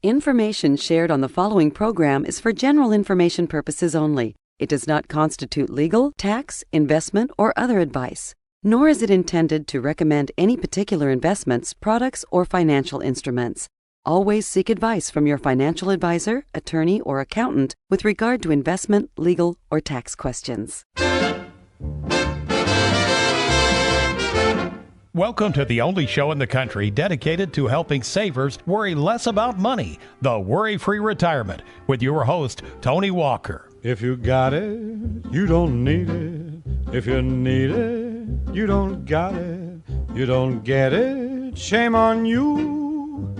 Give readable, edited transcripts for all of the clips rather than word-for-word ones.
Information shared on the following program is for general information purposes only. It does not constitute legal, tax, investment, or other advice, nor is it intended to recommend any particular investments, products, or financial instruments. Always seek advice from your financial advisor, attorney, or accountant with regard to investment, legal, or tax questions. Welcome to the only show in the country dedicated to helping savers worry less about money, the Worry-Free Retirement, with your host, Tony Walker. If you got it, you don't need it. If you need it, you don't got it. You don't get it, shame on you.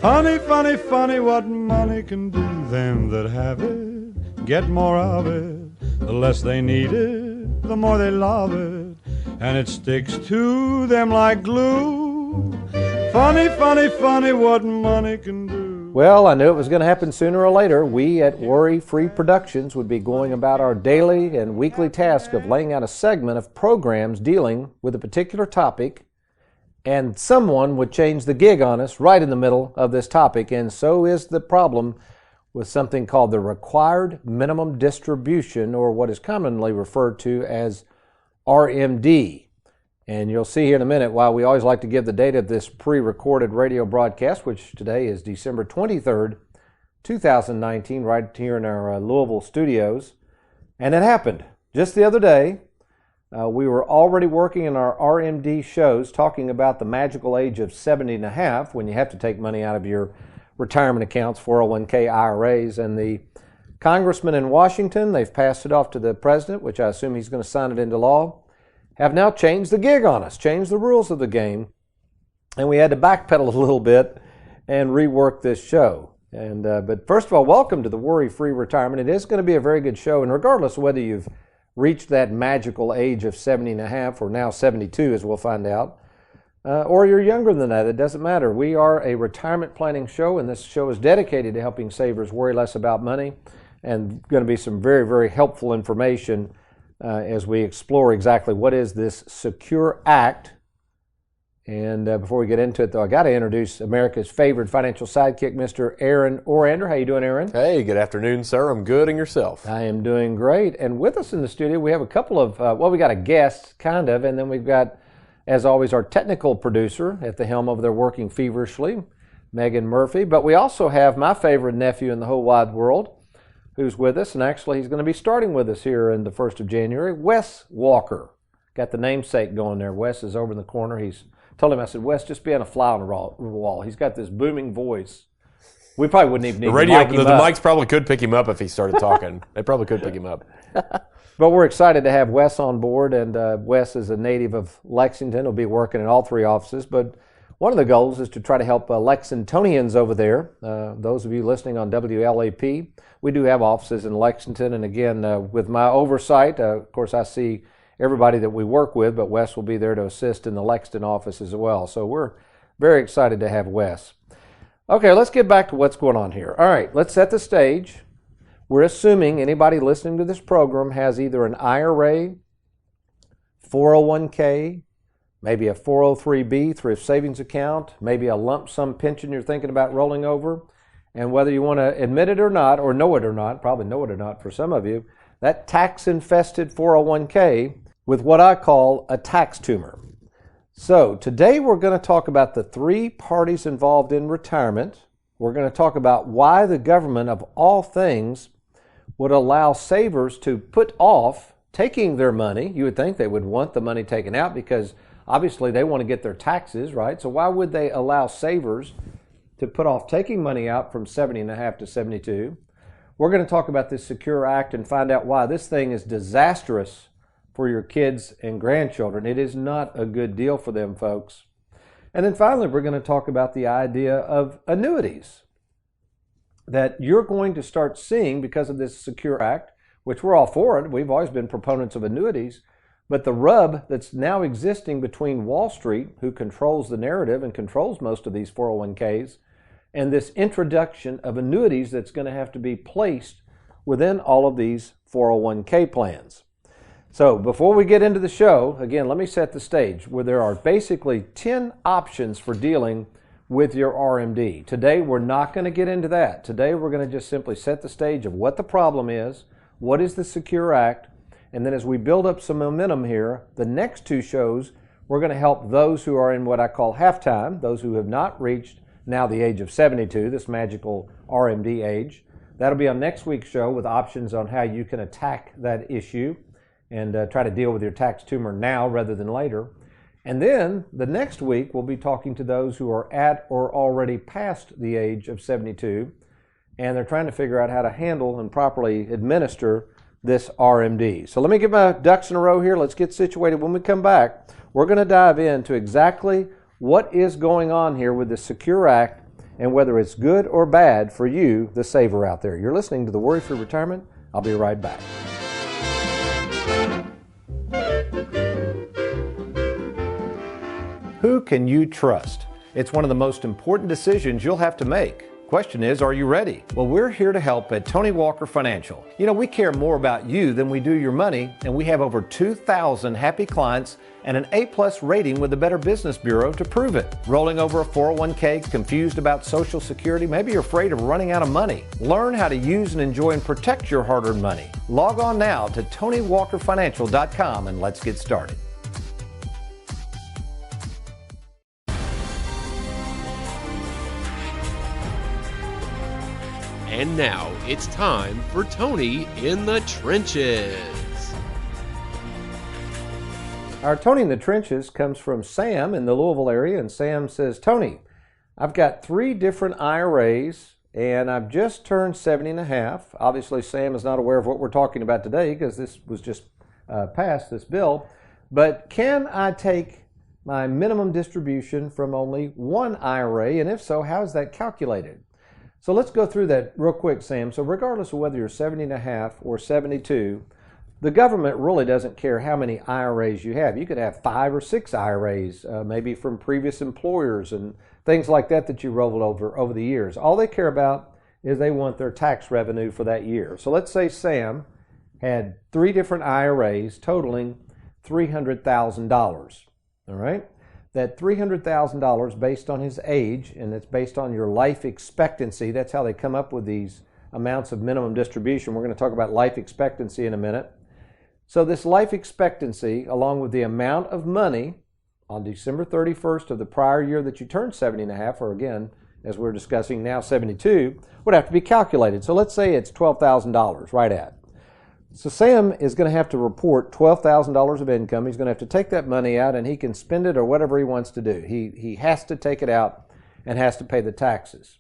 Funny, funny, funny what money can do. Them that have it, get more of it. The less they need it, the more they love it. And it sticks to them like glue. Funny, funny, funny what money can do. Well, I knew it was going to happen sooner or later. We at Worry-Free Productions would be going about our daily and weekly task of laying out a segment of programs dealing with a particular topic, and someone would change the gig on us right in the middle of this topic. And so is the problem with something called the required minimum distribution, or what is commonly referred to as RMD. And you'll see here in a minute why we always like to give the date of this pre-recorded radio broadcast, which today is December 23rd, 2019, right here in our Louisville studios. And it happened just the other day. We were already working in our RMD shows talking about the magical age of 70 and a half, when you have to take money out of your retirement accounts, 401k, IRAs, and the congressman in Washington, they've passed it off to the president, which I assume he's going to sign it into law, have now changed the gig on us, changed the rules of the game, and we had to backpedal a little bit and rework this show. But first of all, welcome to the Worry-Free Retirement. It is going to be a very good show, and regardless of whether you've reached that magical age of 70 and a half, or now 72, as we'll find out, or you're younger than that, it doesn't matter. We are a retirement planning show, and this show is dedicated to helping savers worry less about money, and going to be some very, very helpful information as we explore exactly what is this Secure Act. And before we get into it, though, I got to introduce America's favorite financial sidekick, Mr. Aaron Orander. How you doing, Aaron? Hey, good afternoon, sir. I'm good, and yourself? I am doing great. And with us in the studio, we have a couple of, we got a guest, kind of, and then we've got, as always, our technical producer at the helm over there working feverishly, Megan Murphy. But we also have my favorite nephew in the whole wide world, who's with us, and actually he's going to be starting with us here in the 1st of January, Wes Walker. Got the namesake going there. Wes is over in the corner. He's told him, I said, Wes, just be on a fly on the wall. He's got this booming voice. We probably wouldn't even need the radio, to mic him the up. mics probably could pick him up if he started talking. They probably could pick him up. But we're excited to have Wes on board, and Wes is a native of Lexington. He'll be working in all three offices, but one of the goals is to try to help Lexingtonians over there. Those of you listening on WLAP, we do have offices in Lexington, and again, with my oversight, of course, I see everybody that we work with, but Wes will be there to assist in the Lexington office as well. So we're very excited to have Wes. Okay, let's get back to what's going on here. All right, let's set the stage. We're assuming anybody listening to this program has either an IRA, 401k, maybe a 403b, thrift savings account, maybe a lump sum pension you're thinking about rolling over. And whether you want to admit it or not, or know it or not, probably know it or not for some of you, that tax-infested 401k with what I call a tax tumor. So today we're going to talk about the three parties involved in retirement. We're going to talk about why the government, of all things, would allow savers to put off taking their money. You would think they would want the money taken out because obviously they want to get their taxes, right? So why would they allow savers to put off taking money out from 70 and a half to 72? We're going to talk about this Secure Act and find out why this thing is disastrous for your kids and grandchildren. It is not a good deal for them, folks. And then finally, we're going to talk about the idea of annuities that you're going to start seeing because of this Secure Act, which we're all for it. We've always been proponents of annuities. But the rub that's now existing between Wall Street, who controls the narrative and controls most of these 401ks, and this introduction of annuities that's going to have to be placed within all of these 401k plans. So before we get into the show, again, let me set the stage where there are basically 10 options for dealing with your RMD. Today, we're not going to get into that. Today, we're going to just simply set the stage of what the problem is, what is the Secure Act, and then as we build up some momentum here, the next two shows, we're going to help those who are in what I call halftime, those who have not reached now the age of 72, this magical RMD age. That'll be on next week's show with options on how you can attack that issue and try to deal with your tax tumor now rather than later. And then the next week, we'll be talking to those who are at or already past the age of 72, and they're trying to figure out how to handle and properly administer this RMD. So let me get my ducks in a row here. Let's get situated. When we come back, we're going to dive into exactly what is going on here with the Secure Act and whether it's good or bad for you, the saver out there. You're listening to the Worry-Free Retirement. I'll be right back. Who can you trust? It's one of the most important decisions you'll have to make. Question is, are you ready? Well, we're here to help at Tony Walker Financial. You know, we care more about you than we do your money, and we have over 2,000 happy clients and an A+ rating with the Better Business Bureau to prove it. Rolling over a 401k, confused about Social Security, maybe you're afraid of running out of money. Learn how to use and enjoy and protect your hard-earned money. Log on now to TonyWalkerFinancial.com and let's get started. And now it's time for Tony in the Trenches. Our Tony in the Trenches comes from Sam in the Louisville area, and Sam says, Tony, I've got 3 different IRAs, and I've just turned 70 and a half. Obviously, Sam is not aware of what we're talking about today because this was just passed, this bill. But can I take my minimum distribution from only one IRA, and if so, how is that calculated? So let's go through that real quick, Sam. So regardless of whether you're 70 and a half or 72, the government really doesn't care how many IRAs you have. You could have 5 or 6 IRAs, maybe from previous employers and things like that that you rolled over the years. All they care about is they want their tax revenue for that year. So let's say Sam had 3 different IRAs totaling $300,000. All right? That $300,000 based on his age, and it's based on your life expectancy. That's how they come up with these amounts of minimum distribution. We're going to talk about life expectancy in a minute. So this life expectancy, along with the amount of money on December 31st of the prior year that you turned 70 and a half, or again, as we're discussing now, 72, would have to be calculated. So let's say it's $12,000 right at. So Sam is going to have to report $12,000 of income. He's going to have to take that money out, and he can spend it or whatever he wants to do. He has to take it out and has to pay the taxes.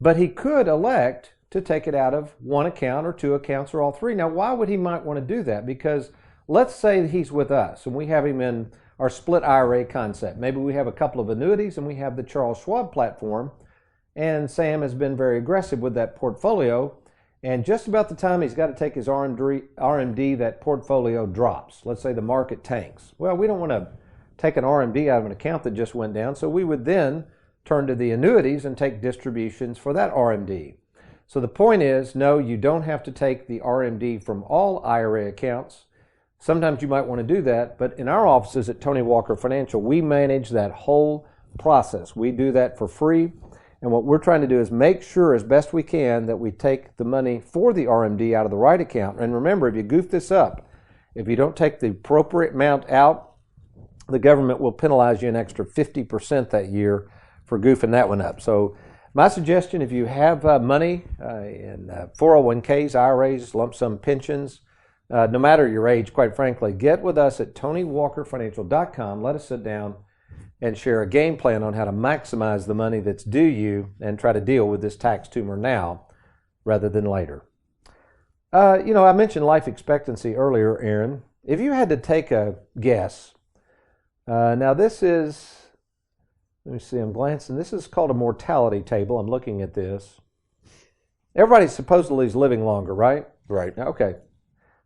But he could elect to take it out of one account or 2 accounts or all 3. Now, why would he might want to do that? Because let's say he's with us and we have him in our split IRA concept. Maybe we have a couple of annuities and we have the Charles Schwab platform, and Sam has been very aggressive with that portfolio. And just about the time he's got to take his RMD, that portfolio drops. Let's say the market tanks. Well, we don't want to take an RMD out of an account that just went down, so we would then turn to the annuities and take distributions for that RMD. So the point is, no, you don't have to take the RMD from all IRA accounts. Sometimes you might want to do that, but in our offices at Tony Walker Financial, we manage that whole process. We do that for free. And what we're trying to do is make sure as best we can that we take the money for the RMD out of the right account. And remember, if you goof this up, if you don't take the appropriate amount out, the government will penalize you an extra 50% that year for goofing that one up. So my suggestion, if you have money in 401ks, IRAs, lump sum pensions, no matter your age, quite frankly, get with us at TonyWalkerFinancial.com. Let us sit down and share a game plan on how to maximize the money that's due you and try to deal with this tax tumor now rather than later. I mentioned life expectancy earlier, Aaron. If you had to take a guess, now this is, let me see, I'm glancing. This is called a mortality table. I'm looking at this. Everybody supposedly is living longer, right? Right. Okay.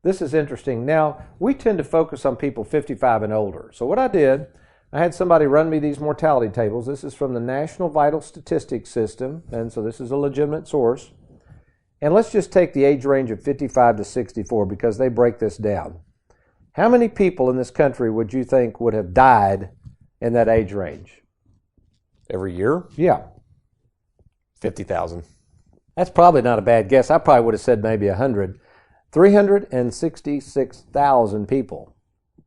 This is interesting. Now, we tend to focus on people 55 and older. So what I did, I had somebody run me these mortality tables. This is from the National Vital Statistics System, and so this is a legitimate source. And let's just take the age range of 55 to 64 because they break this down. How many people in this country would you think would have died in that age range? Every year? Yeah. 50,000. That's probably not a bad guess. I probably would have said maybe 100. 366,000 people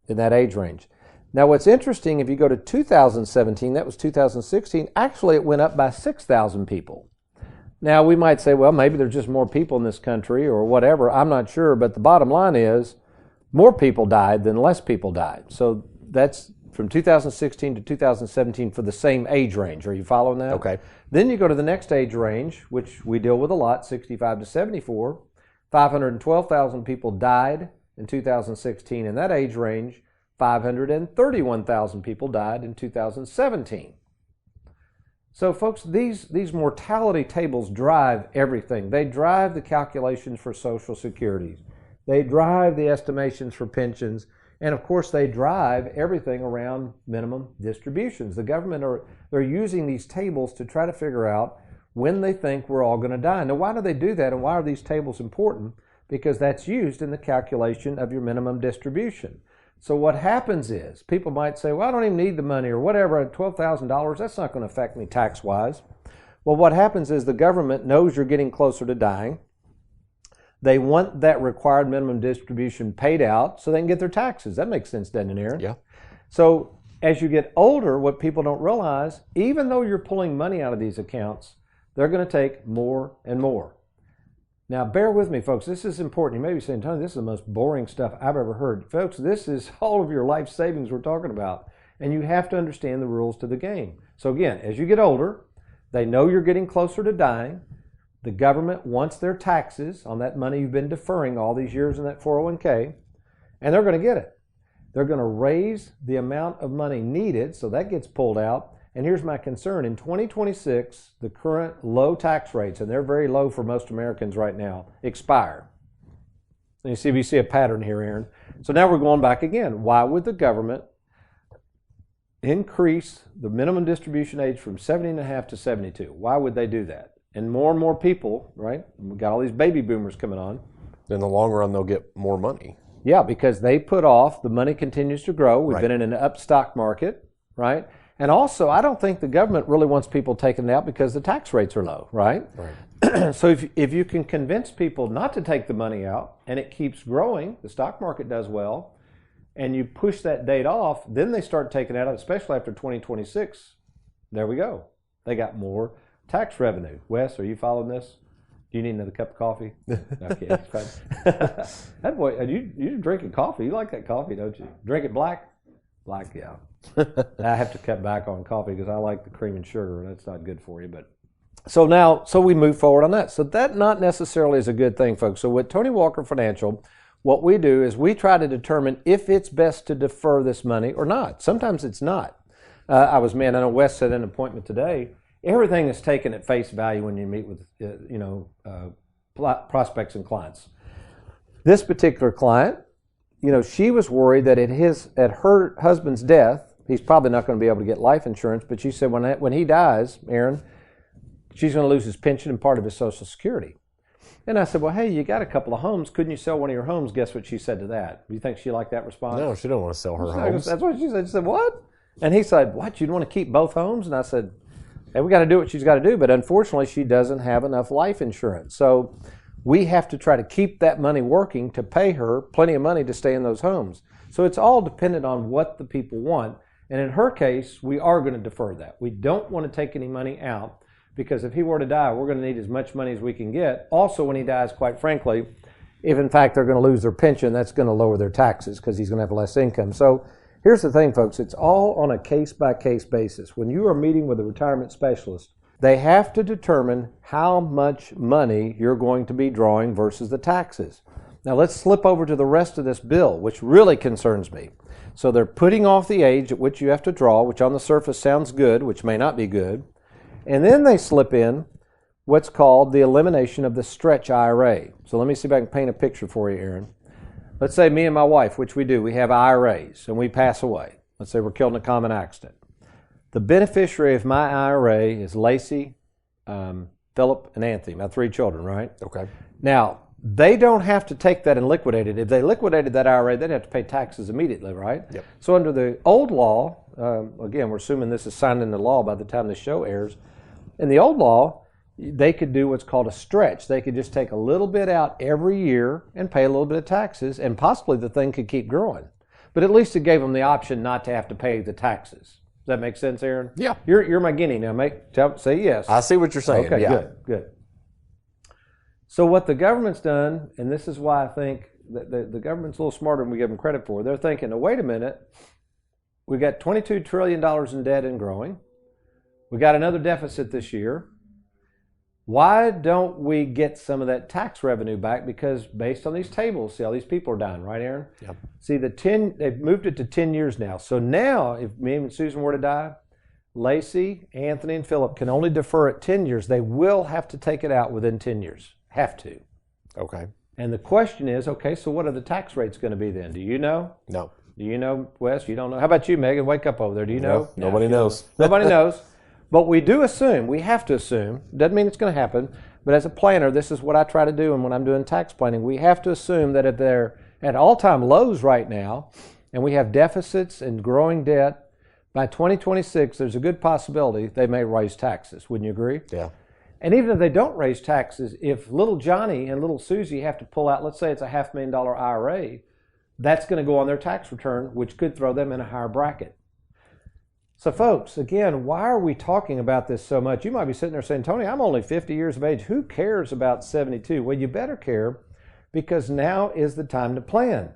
in that age range. Now, what's interesting, if you go to 2017, that was 2016, actually it went up by 6,000 people. Now, we might say, well, maybe there's just more people in this country or whatever. I'm not sure, but the bottom line is more people died than less people died. So that's from 2016 to 2017 for the same age range. Are you following that? Okay. Then you go to the next age range, which we deal with a lot, 65 to 74. 512,000 people died in 2016 in that age range. 531,000 people died in 2017. So, folks, these mortality tables drive everything. They drive the calculations for Social Security. They drive the estimations for pensions. And, of course, they drive everything around minimum distributions. The government, they're using these tables to try to figure out when they think we're all going to die. Now, why do they do that, and why are these tables important? Because that's used in the calculation of your minimum distribution. So what happens is, people might say, well, I don't even need the money or whatever, $12,000, that's not going to affect me tax-wise. Well, what happens is the government knows you're getting closer to dying. They want that required minimum distribution paid out so they can get their taxes. That makes sense, doesn't it, Aaron? Yeah. So as you get older, what people don't realize, even though you're pulling money out of these accounts, they're going to take more and more. Now, bear with me, folks. This is important. You may be saying, Tony, this is the most boring stuff I've ever heard. Folks, this is all of your life savings we're talking about, and you have to understand the rules to the game. So again, as you get older, they know you're getting closer to dying. The government wants their taxes on that money you've been deferring all these years in that 401k, and they're going to get it. They're going to raise the amount of money needed, so that gets pulled out. And here's my concern. In 2026, the current low tax rates, and they're very low for most Americans right now, expire. And you see, we see a pattern here, Aaron. So now we're going back again. Why would the government increase the minimum distribution age from 70.5 to 72? Why would they do that? And more people, right? We've got all these baby boomers coming on. In the long run, they'll get more money. Yeah, because they put off, the money continues to grow. We've Right. been in an up stock market, right? And also, I don't think the government really wants people taking it out because the tax rates are low, right? Right. So if you can convince people not to take the money out and it keeps growing, the stock market does well, and you push that date off, then they start taking it out, especially after 2026. There we go. They got more tax revenue. Wes, are you following this? Do you need another cup of coffee? Okay, that's fine. That boy, you're drinking coffee. You like that coffee, don't you? Drink it black? Black, yeah. I have to cut back on coffee because I like the cream and sugar. That's not good for you. But so we move forward on that. So that not necessarily is a good thing, folks. So with Tony Walker Financial, what we do is we try to determine if it's best to defer this money or not. Sometimes it's not. I know Wes set an appointment today. Everything is taken at face value when you meet with prospects and clients. This particular client, she was worried that at her husband's death, he's probably not going to be able to get life insurance, but she said when he dies, Aaron, she's going to lose his pension and part of his Social Security. And I said, well, hey, you got a couple of homes. Couldn't you sell one of your homes? Guess what she said to that? Do you think she liked that response? No, she don't want to sell her homes. That's what she said. She said, what? And he said, what, you'd want to keep both homes? And I said, hey, we got to do what she's got to do, but unfortunately she doesn't have enough life insurance. So we have to try to keep that money working to pay her plenty of money to stay in those homes. So it's all dependent on what the people want. And in her case, we are going to defer that. We don't want to take any money out because if he were to die, we're going to need as much money as we can get. Also, when he dies, quite frankly, if in fact they're going to lose their pension, that's going to lower their taxes because he's going to have less income. So here's the thing, folks. It's all on a case-by-case basis. When you are meeting with a retirement specialist, they have to determine how much money you're going to be drawing versus the taxes. Now let's slip over to the rest of this bill, which really concerns me. So they're putting off the age at which you have to draw, which on the surface sounds good, which may not be good. And then they slip in what's called the elimination of the stretch IRA. So let me see if I can paint a picture for you, Aaron. Let's say me and my wife, which we do, we have IRAs and we pass away. Let's say we're killed in a common accident. The beneficiary of my IRA is Lacey, Philip, and Anthony, my 3 children, right? Okay. Now, they don't have to take that and liquidate it. If they liquidated that IRA, they'd have to pay taxes immediately, right? Yep. So under the old law, again, we're assuming this is signed into law by the time the show airs. In the old law, they could do what's called a stretch. They could just take a little bit out every year and pay a little bit of taxes, and possibly the thing could keep growing. But at least it gave them the option not to have to pay the taxes. Does that make sense, Aaron? Yeah. You're my guinea now. Say yes. I see what you're saying. Okay, yeah. good. So what the government's done, and this is why I think that the government's a little smarter than we give them credit for. They're thinking, oh, wait a minute, we got $22 trillion in debt and growing. We got another deficit this year. Why don't we get some of that tax revenue back? Because based on these tables, see how these people are dying, right, Aaron? Yep. See, they've moved it to 10 years now. So now, if me and Susan were to die, Lacey, Anthony, and Philip can only defer it 10 years. They will have to take it out within 10 years. Have to. Okay. And the question is, okay, so what are the tax rates going to be then? Do you know? No. Do you know, Wes? You don't know? How about you, Megan? Wake up over there. Do you know? No, nobody knows. Nobody knows. But we do assume, we have to assume, doesn't mean it's going to happen, but as a planner, this is what I try to do, and when I'm doing tax planning, we have to assume that if they're at all-time lows right now, and we have deficits and growing debt, by 2026, there's a good possibility they may raise taxes. Wouldn't you agree? Yeah. And even if they don't raise taxes, if little Johnny and little Susie have to pull out, let's say it's a $500,000 IRA, that's going to go on their tax return, which could throw them in a higher bracket. So folks, again, why are we talking about this so much? You might be sitting there saying, Tony, I'm only 50 years of age. Who cares about 72? Well, you better care, because now is the time to plan.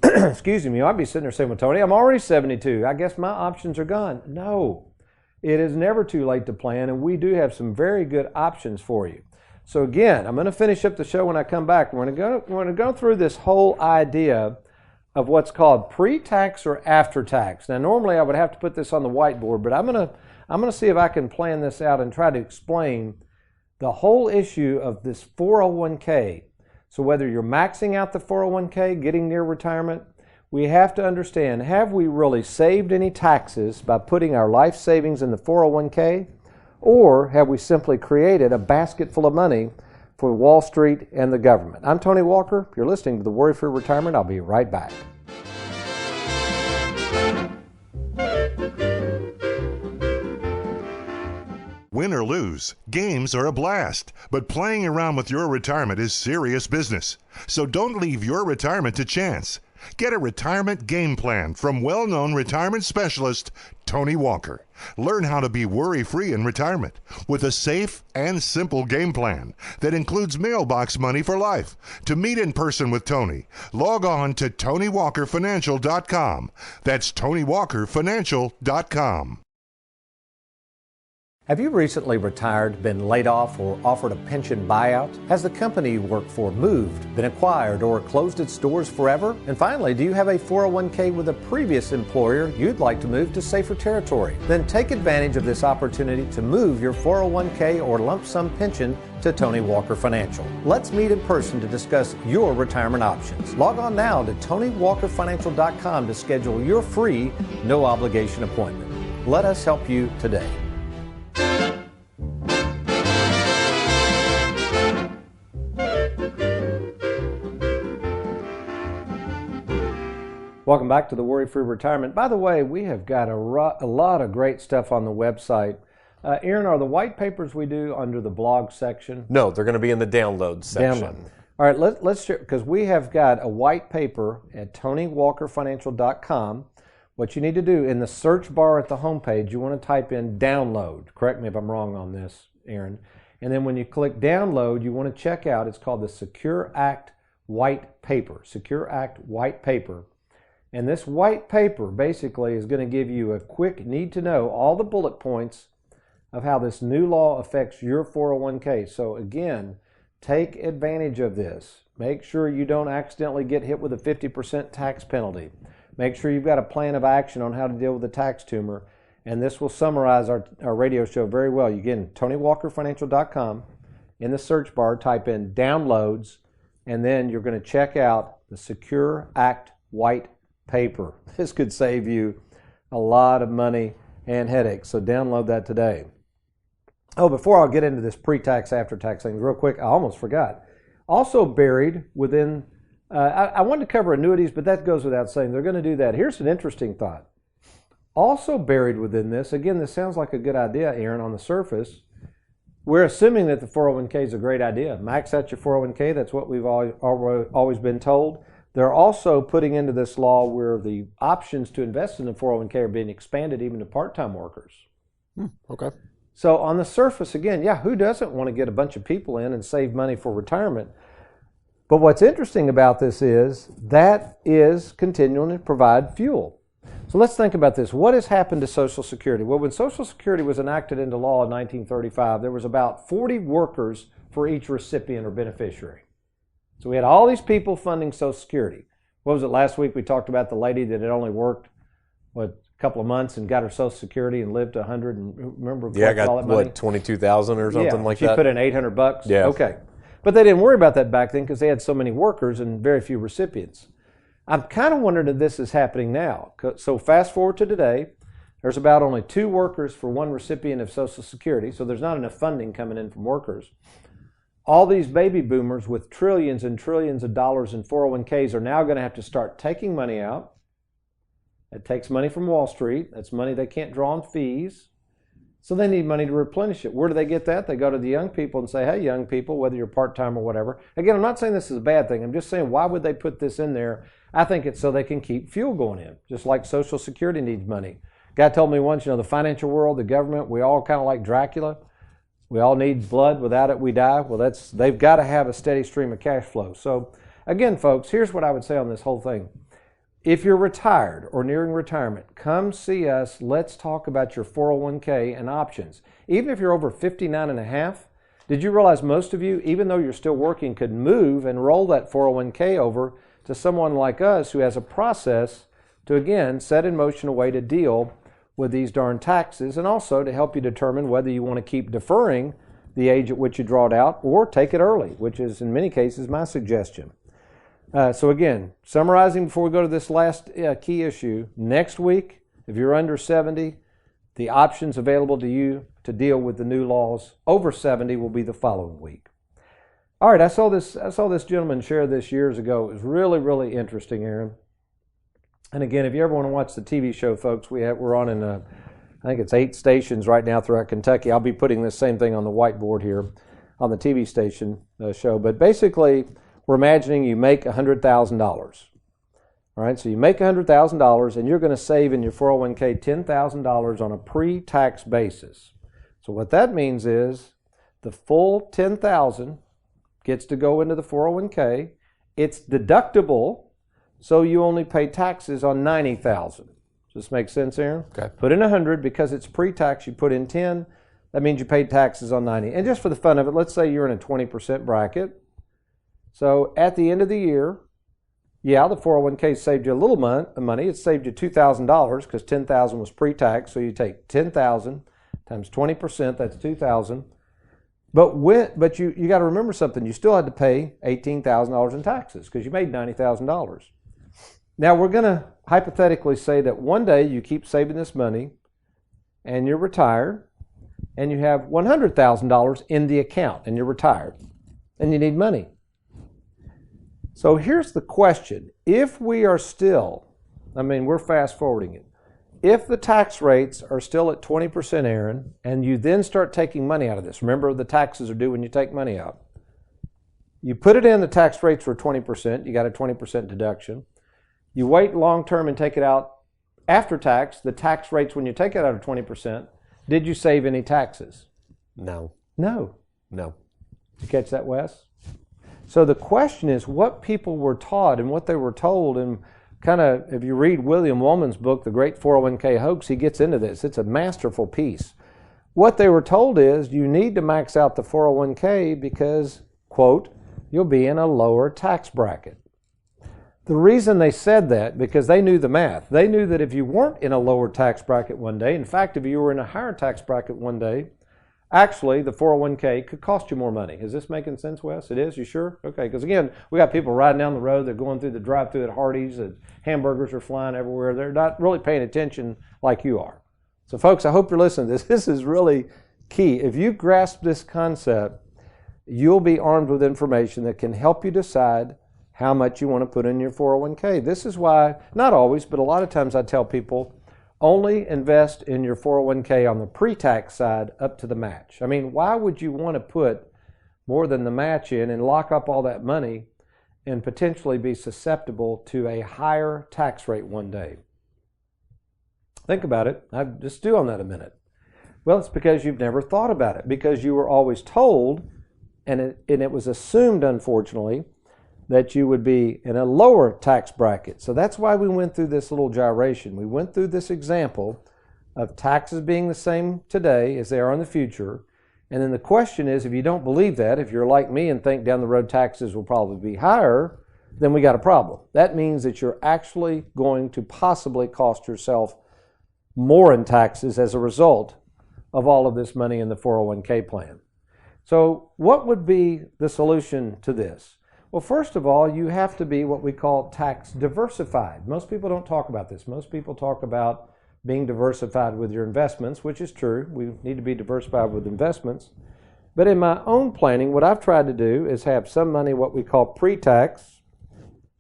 Excuse me, you might be sitting there saying, well, Tony, I'm already 72. I guess my options are gone. No, it is never too late to plan, and we do have some very good options for you. So again, I'm going to finish up the show when I come back. We're going to go through this whole idea of what's called pre-tax or after-tax. Now, normally I would have to put this on the whiteboard, but I'm going to see if I can plan this out and try to explain the whole issue of this 401k. So whether you're maxing out the 401k, getting near retirement, we have to understand, have we really saved any taxes by putting our life savings in the 401k, or have we simply created a basket full of money for Wall Street and the government? I'm Tony Walker. You're listening to the Worry-Free Retirement. I'll be right back. Win or lose, games are a blast, but playing around with your retirement is serious business. So don't leave your retirement to chance. Get a retirement game plan from well-known retirement specialist Tony Walker. Learn how to be worry-free in retirement with a safe and simple game plan that includes mailbox money for life. To meet in person with Tony, log on to TonyWalkerFinancial.com. That's TonyWalkerFinancial.com. Have you recently retired, been laid off, or offered a pension buyout? Has the company you work for moved, been acquired, or closed its doors forever? And finally, do you have a 401k with a previous employer you'd like to move to safer territory? Then take advantage of this opportunity to move your 401k or lump sum pension to Tony Walker Financial. Let's meet in person to discuss your retirement options. Log on now to TonyWalkerFinancial.com to schedule your free, no obligation appointment. Let us help you today. Welcome back to the Worry-Free Retirement. By the way, we have got a lot of great stuff on the website. Aaron, are the white papers we do under the blog section? No, they're going to be in the download section. Download. All right, let's share, because we have got a white paper at TonyWalkerFinancial.com. What you need to do in the search bar at the homepage, you want to type in download. Correct me if I'm wrong on this, Aaron. And then when you click download, you want to check out, it's called the Secure Act White Paper. Secure Act White Paper. And this white paper basically is going to give you a quick need to know, all the bullet points of how this new law affects your 401k. So again, take advantage of this. Make sure you don't accidentally get hit with a 50% tax penalty. Make sure you've got a plan of action on how to deal with the tax tumor. And this will summarize our radio show very well. You get TonyWalkerFinancial.com. In the search bar, type in downloads, and then you're going to check out the Secure Act White Paper. This could save you a lot of money and headaches, so download that today. Oh, before I'll get into this pre-tax, after-tax things real quick, I almost forgot. Also buried within, I wanted to cover annuities, but that goes without saying. They're going to do that. Here's an interesting thought. Also buried within this, again, this sounds like a good idea, Aaron, on the surface. We're assuming that the 401k is a great idea. Max out your 401k, that's what we've always been told. They're also putting into this law where the options to invest in the 401k are being expanded even to part-time workers. Okay. So on the surface, again, yeah, who doesn't want to get a bunch of people in and save money for retirement? But what's interesting about this is that is continuing to provide fuel. So let's think about this. What has happened to Social Security? Well, when Social Security was enacted into law in 1935, there was about 40 workers for each recipient or beneficiary. So we had all these people funding Social Security. What was it last week? We talked about the lady that had only worked, a couple of months and got her Social Security and lived to 100 and remember Yeah, I got, all that money? 22,000 or something like that? She put in $800. Yeah. Okay. But they didn't worry about that back then because they had so many workers and very few recipients. I'm kind of wondering if this is happening now. So fast forward to today, there's about only 2 workers for 1 recipient of Social Security, so there's not enough funding coming in from workers. All these baby boomers with trillions and trillions of dollars in 401ks are now going to have to start taking money out. It takes money from Wall Street. That's money they can't draw on fees. So they need money to replenish it. Where do they get that? They go to the young people and say, hey, young people, whether you're part-time or whatever. Again, I'm not saying this is a bad thing. I'm just saying, why would they put this in there? I think it's so they can keep fuel going in, just like Social Security needs money. Guy told me once, the financial world, the government, we all kind of like Dracula. We all need blood. Without it, we die. Well, they've got to have a steady stream of cash flow. So again, folks, here's what I would say on this whole thing. If you're retired or nearing retirement, come see us. Let's talk about your 401k and options. Even if you're over 59 and a half, did you realize most of you, even though you're still working, could move and roll that 401k over to someone like us who has a process to, again, set in motion a way to deal with these darn taxes and also to help you determine whether you want to keep deferring the age at which you draw it out or take it early, which is in many cases my suggestion. So again, summarizing before we go to this last key issue, next week, if you're under 70, the options available to you to deal with the new laws over 70 will be the following week. All right, I saw this gentleman share this years ago. It was really, really interesting, Aaron. And again, if you ever want to watch the TV show, folks, we're on in, I think it's 8 stations right now throughout Kentucky. I'll be putting this same thing on the whiteboard here on the TV station show. But basically, we're imagining you make $100,000. All right, so you make $100,000 and you're going to save in your 401k $10,000 on a pre-tax basis. So what that means is the full $10,000 gets to go into the 401k. It's deductible, so you only pay taxes on $90,000. Does this make sense, Aaron? Okay. Put in 100 because it's pre-tax. You put in 10. That means you paid taxes on 90. And just for the fun of it, let's say you're in a 20% bracket. So at the end of the year, yeah, the 401k saved you a little money. It saved you $2,000 because $10,000 was pre-tax. So you take $10,000 times 20%, that's $2,000. But you got to remember something. You still had to pay $18,000 in taxes because you made $90,000. Now we're going to hypothetically say that one day you keep saving this money and you're retired and you have $100,000 in the account and you're retired and you need money. So here's the question. If we are still, we're fast forwarding it. If the tax rates are still at 20%, Aaron, and you then start taking money out of this, remember the taxes are due when you take money out. You put it in, the tax rates were 20%, you got a 20% deduction. You wait long term and take it out after tax, the tax rates when you take it out are 20%. Did you save any taxes? No. No. No. Did you catch that, Wes? So the question is what people were taught and what they were told, and kind of, if you read William Woolman's book, The Great 401k Hoax, he gets into this. It's a masterful piece. What they were told is you need to max out the 401k because, quote, you'll be in a lower tax bracket. The reason they said that, because they knew the math. They knew that if you weren't in a lower tax bracket one day, in fact, if you were in a higher tax bracket one day, actually, the 401k could cost you more money. Is this making sense, Wes? It is? You sure? Okay, because again, we got people riding down the road. They're going through the drive-thru at Hardee's. Hamburgers are flying everywhere. They're not really paying attention like you are. So, folks, I hope you're listening to this. This is really key. If you grasp this concept, you'll be armed with information that can help you decide how much you want to put in your 401k. This is why, not always, but a lot of times I tell people, Only invest in your 401k on the pre-tax side up to the match. I mean, why would you want to put more than the match in and lock up all that money and potentially be susceptible to a higher tax rate one day? Think about it. Just stew on that a minute. Well, it's because you've never thought about it, because you were always told, and it was assumed, unfortunately, that you would be in a lower tax bracket. So that's why we went through this little gyration. We went through this example of taxes being the same today as they are in the future. And then the question is, if you don't believe that, if you're like me and think down the road taxes will probably be higher, then we got a problem. That means that you're actually going to possibly cost yourself more in taxes as a result of all of this money in the 401k plan. So what would be the solution to this? Well, first of all, you have to be what we call tax diversified. Most people don't talk about this. Most people talk about being diversified with your investments, which is true. We need to be diversified with investments. But in my own planning, what I've tried to do is have some money what we call pre-tax.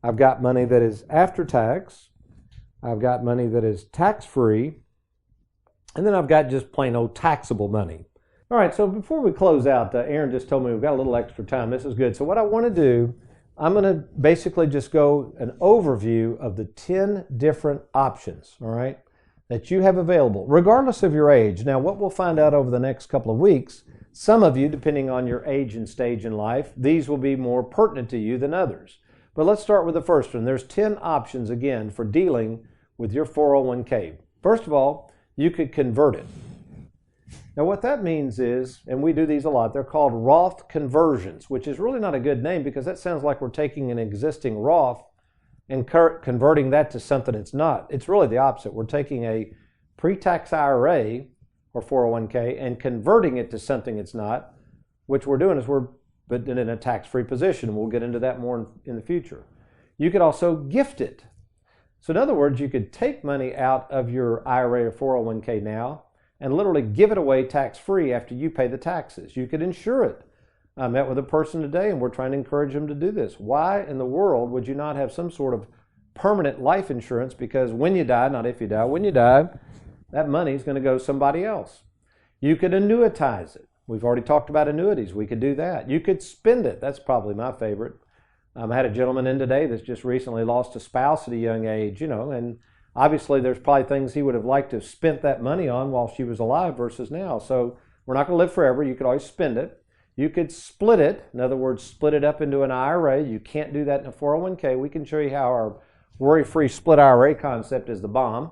I've got money that is after tax. I've got money that is tax-free. And then I've got just plain old taxable money. All right, so before we close out, Aaron just told me we've got a little extra time. This is good. So what I want to do, I'm going to basically just go an overview of the 10 different options, all right, that you have available, regardless of your age. Now, what we'll find out over the next couple of weeks, some of you, depending on your age and stage in life, these will be more pertinent to you than others. But let's start with the first one. There's 10 options, again, for dealing with your 401k. First of all, you could convert it. Now what that means is, and we do these a lot, they're called Roth conversions, which is really not a good name because that sounds like we're taking an existing Roth and converting that to something it's not. It's really the opposite. We're taking a pre-tax IRA or 401k and converting it to something it's not. Which we're doing is we're putting it in a tax-free position. We'll get into that more in the future. You could also gift it. So in other words, you could take money out of your IRA or 401k now and literally give it away tax-free after you pay the taxes. You could insure it. I met with a person today and we're trying to encourage them to do this. Why in the world would you not have some sort of permanent life insurance? Because when you die, not if you die, when you die, that money is going to go to somebody else. You could annuitize it. We've already talked about annuities. We could do that. You could spend it. That's probably my favorite. I had a gentleman in today that's just recently lost a spouse at a young age, and obviously there's probably things he would have liked to have spent that money on while she was alive versus now. So we're not going to live forever. You could always spend it. You could split it. In other words, split it up into an IRA. You can't do that in a 401k. We can show you how our worry-free split IRA concept is the bomb.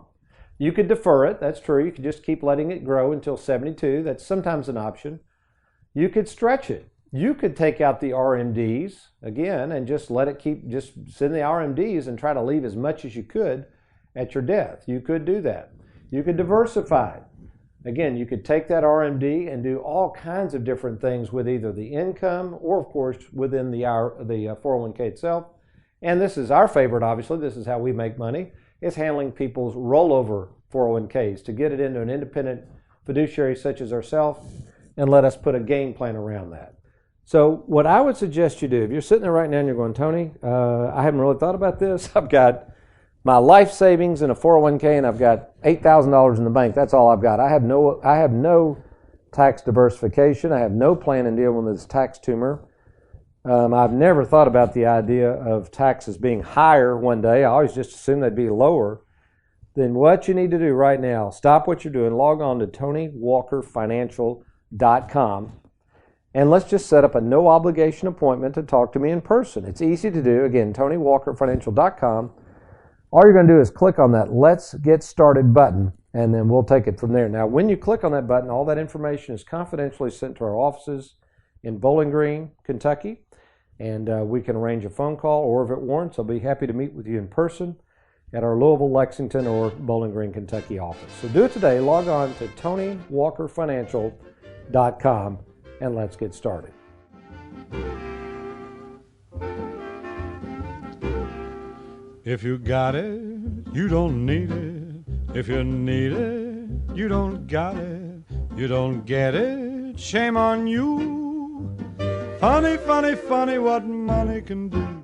You could defer it. That's true. You could just keep letting it grow until 72. That's sometimes an option. You could stretch it. You could take out the RMDs, again, and just let it just sit in the RMDs and try to leave as much as you could at your death. You could do that. You could diversify. Again, you could take that RMD and do all kinds of different things with either the income or, of course, within the 401k itself. And this is our favorite, obviously. This is how we make money. It's handling people's rollover 401ks to get it into an independent fiduciary such as ourselves and let us put a game plan around that. So what I would suggest you do, if you're sitting there right now and you're going, Tony, I haven't really thought about this. I've got my life savings in a 401k and I've got $8,000 in the bank. That's all I've got. I have no tax diversification. I have no plan in dealing with this tax tumor. I've never thought about the idea of taxes being higher one day. I always just assumed they'd be lower. Then what you need to do right now, stop what you're doing, log on to TonyWalkerFinancial.com. And let's just set up a no obligation appointment to talk to me in person. It's easy to do. Again, TonyWalkerFinancial.com. All you're going to do is click on that Let's Get Started button, and then we'll take it from there. Now, when you click on that button, all that information is confidentially sent to our offices in Bowling Green, Kentucky, and we can arrange a phone call, or if it warrants, I'll be happy to meet with you in person at our Louisville, Lexington, or Bowling Green, Kentucky office. So do it today. Log on to TonyWalkerFinancial.com. And let's get started. If you got it, you don't need it. If you need it, you don't got it. You don't get it, shame on you. Funny, funny, funny what money can do.